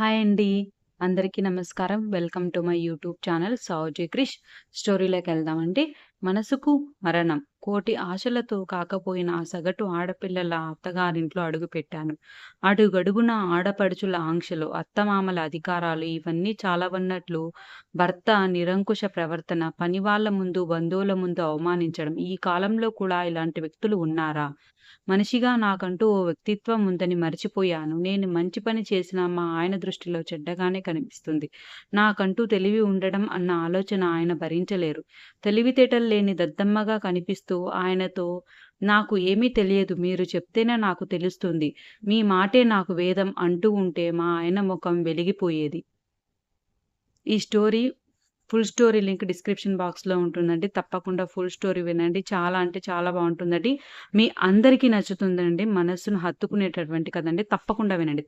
Hi అండి. అందరికీ నమస్కారం. Welcome to my YouTube channel Sowji Krish. స్టోరీలోకెళ్దామండి. మనసుకు మరణం. కోటి ఆశలతో కాకపోయినా సగటు ఆడపిల్లల అత్తగారింట్లో అడుగుపెట్టాను. అడుగడుగునా ఆడపడుచుల ఆంక్షలు, అత్తమామల అధికారాలు ఇవన్నీ చాలవన్నట్లు భర్త నిరంకుశ ప్రవర్తన, పనివాళ్ళ ముందు, బంధువుల ముందు అవమానించడం. ఈ కాలంలో కూడా ఇలాంటి వ్యక్తులు ఉన్నారా? మనిషిగా నాకంటూ ఓ వ్యక్తిత్వం ఉందని మర్చిపోయాను. నేను మంచి పని చేసినా మా ఆయన దృష్టిలో చెడ్డగానే కనిపిస్తుంది. నాకంటూ తెలివి ఉండడం అన్న ఆలోచన ఆయన భరించలేరు. తెలివితేటలు లేని దద్దమ్మగా కనిపిస్తూ ఆయనతో నాకు ఏమీ తెలియదు. మీరు చెప్తేనే నాకు తెలుస్తుంది. మీ మాటే నాకు వేదం అంటూ ఉంటే మా ఆయన ముఖం వెలిగిపోయేది. ఈ story full story link description బాక్స్‌లో ఉంటుందండి. తప్పకుండా ఫుల్ స్టోరీ వినండి. చాలా అంటే చాలా బావుంటుందండి. మీ అందరికీ నచ్చుతుందండి. మనస్సును హత్తుకునేటటువంటి కథండి. తప్పకుండా వినండి.